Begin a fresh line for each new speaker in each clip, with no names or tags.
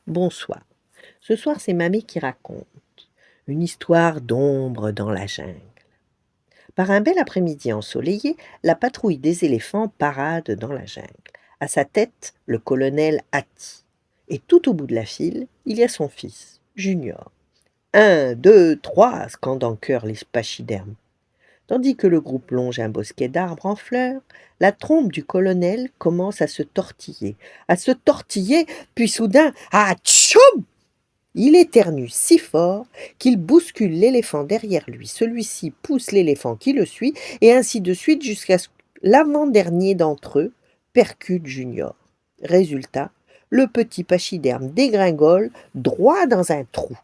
Bonsoir. Ce soir, c'est Mamie qui raconte une histoire d'ombre dans la jungle. Par un bel après-midi ensoleillé, la patrouille des éléphants parade dans la jungle. À sa tête, le colonel Hatti. Et tout au bout de la file, il y a son fils, Junior. Un, deux, trois, scandent en chœur les pachydermes. Tandis que le groupe longe un bosquet d'arbres en fleurs, la trompe du colonel commence à se tortiller, puis soudain, atchoum! Il éternue si fort qu'il bouscule l'éléphant derrière lui. Celui-ci pousse l'éléphant qui le suit, et ainsi de suite jusqu'à ce que l'avant-dernier d'entre eux percute Junior. Résultat, le petit pachyderme dégringole droit dans un trou.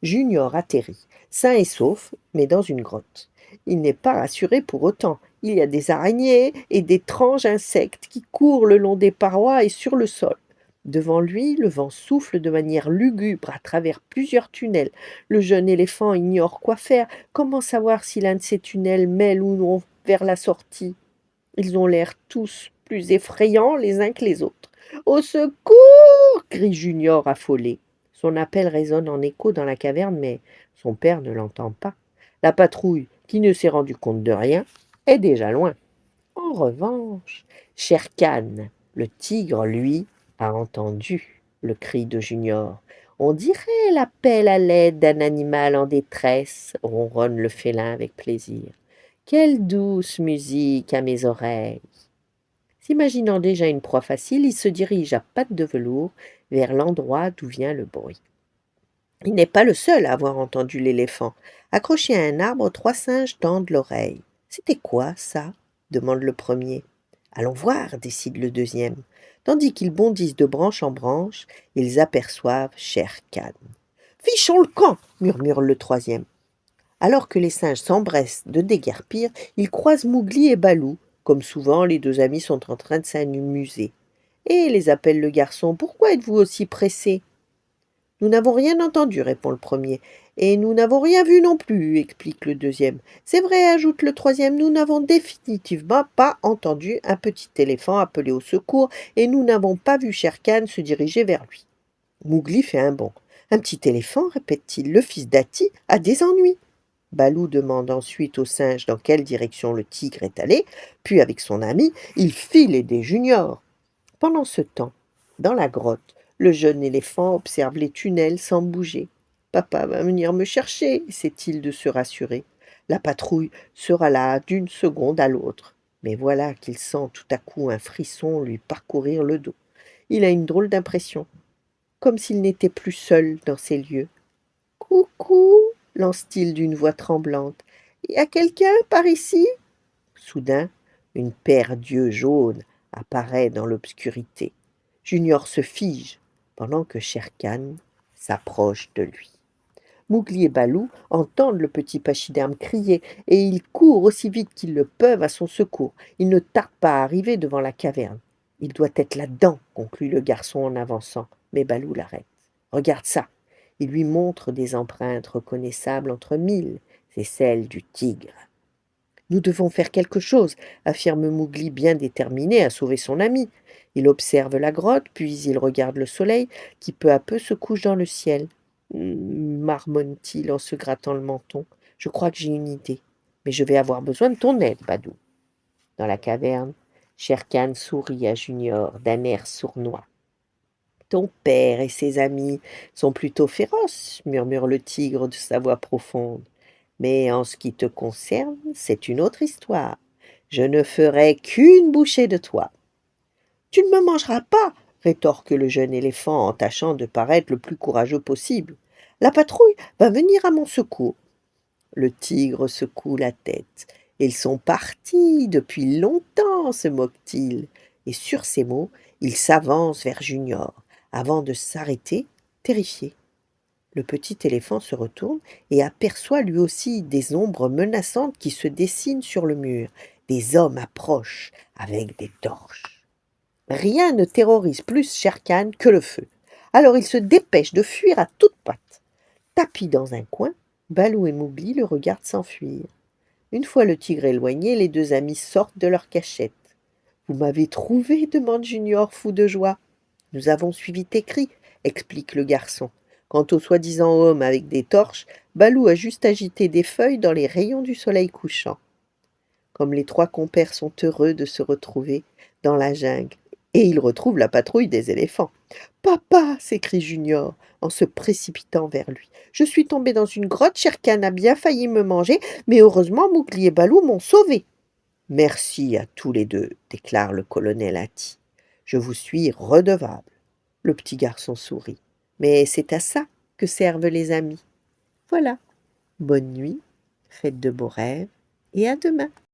Junior atterrit, sain et sauf, mais dans une grotte. Il n'est pas rassuré pour autant. Il y a des araignées et d'étranges insectes qui courent le long des parois et sur le sol. Devant lui, le vent souffle de manière lugubre à travers plusieurs tunnels. Le jeune éléphant ignore quoi faire. Comment savoir si l'un de ces tunnels mène ou non vers la sortie? Ils ont l'air tous plus effrayants les uns que les autres. Au secours! Crie Junior affolé. Son appel résonne en écho dans la caverne, mais son père ne l'entend pas. La patrouille, qui ne s'est rendue compte de rien, est déjà loin. En revanche, Shere Khan, le tigre, lui, a entendu le cri de Junior. On dirait l'appel à l'aide d'un animal en détresse, ronronne le félin avec plaisir. Quelle douce musique à mes oreilles! S'imaginant déjà une proie facile, il se dirige à pattes de velours vers l'endroit d'où vient le bruit. Il n'est pas le seul à avoir entendu l'éléphant. Accroché à un arbre, trois singes tendent l'oreille. C'était quoi, ça? Demande le premier. Allons voir, décide le deuxième. Tandis qu'ils bondissent de branche en branche, ils aperçoivent Shere Khan. Fichons le camp, murmure le troisième. Alors que les singes s'empressent de déguerpir, ils croisent Mowgli et Balou. Comme souvent, les deux amis sont en train de s'amuser. Et les appelle le garçon. Pourquoi êtes-vous aussi pressés? Nous n'avons rien entendu, répond le premier. Et nous n'avons rien vu non plus, explique le deuxième. C'est vrai, ajoute le troisième, nous n'avons définitivement pas entendu un petit éléphant appeler au secours, et nous n'avons pas vu Shere Khan se diriger vers lui. Mowgli fait un bond. Un petit éléphant, répète-t-il, le fils d'Hatti, a des ennuis. Balou demande ensuite au singe dans quelle direction le tigre est allé, puis avec son ami, il file aider Junior. Pendant ce temps, dans la grotte, le jeune éléphant observe les tunnels sans bouger. Papa va venir me chercher, essaie-t-il de se rassurer. La patrouille sera là d'une seconde à l'autre. Mais voilà qu'il sent tout à coup un frisson lui parcourir le dos. Il a une drôle d'impression, comme s'il n'était plus seul dans ces lieux. Coucou, lance-t-il d'une voix tremblante. Y a quelqu'un par ici? Soudain, une paire d'yeux jaunes apparaît dans l'obscurité. Junior se fige pendant que Shere Khan s'approche de lui. Mowgli et Balou entendent le petit pachyderme crier et ils courent aussi vite qu'ils le peuvent à son secours. Ils ne tardent pas à arriver devant la caverne. Il doit être là-dedans, conclut le garçon en avançant, mais Balou l'arrête. Regarde ça. Il lui montre des empreintes reconnaissables entre mille. C'est celles du tigre. Nous devons faire quelque chose, affirme Mowgli bien déterminé à sauver son ami. Il observe la grotte, puis il regarde le soleil qui peu à peu se couche dans le ciel. Marmonne-t-il en se grattant le menton. Je crois que j'ai une idée. Mais je vais avoir besoin de ton aide, Badou. Dans la caverne, Shere Khan sourit à Junior d'un air sournois. Ton père et ses amis sont plutôt féroces, murmure le tigre de sa voix profonde. Mais en ce qui te concerne, c'est une autre histoire. Je ne ferai qu'une bouchée de toi. Tu ne me mangeras pas, rétorque le jeune éléphant en tâchant de paraître le plus courageux possible. La patrouille va venir à mon secours. Le tigre secoue la tête. Ils sont partis depuis longtemps, se moque-t-il. Et sur ces mots, il s'avance vers Junior, avant de s'arrêter, terrifié. Le petit éléphant se retourne et aperçoit lui aussi des ombres menaçantes qui se dessinent sur le mur. Des hommes approchent avec des torches. Rien ne terrorise plus Shere Khan que le feu. Alors il se dépêche de fuir à toutes pattes. Tapi dans un coin, Balou et Mowgli le regardent s'enfuir. Une fois le tigre éloigné, les deux amis sortent de leur cachette. Vous m'avez trouvé, demande Junior, fou de joie. Nous avons suivi tes cris, explique le garçon. Quant au soi-disant homme avec des torches, Balou a juste agité des feuilles dans les rayons du soleil couchant. Comme les trois compères sont heureux de se retrouver dans la jungle, et ils retrouvent la patrouille des éléphants. Papa, s'écrie Junior en se précipitant vers lui. Je suis tombé dans une grotte, Shere-Khan a bien failli me manger, mais heureusement Mowgli et Balou m'ont sauvé. Merci à tous les deux, déclare le colonel Hatti. Je vous suis redevable. Le petit garçon sourit. Mais c'est à ça que servent les amis. Voilà. Bonne nuit, faites de beaux rêves, et à demain.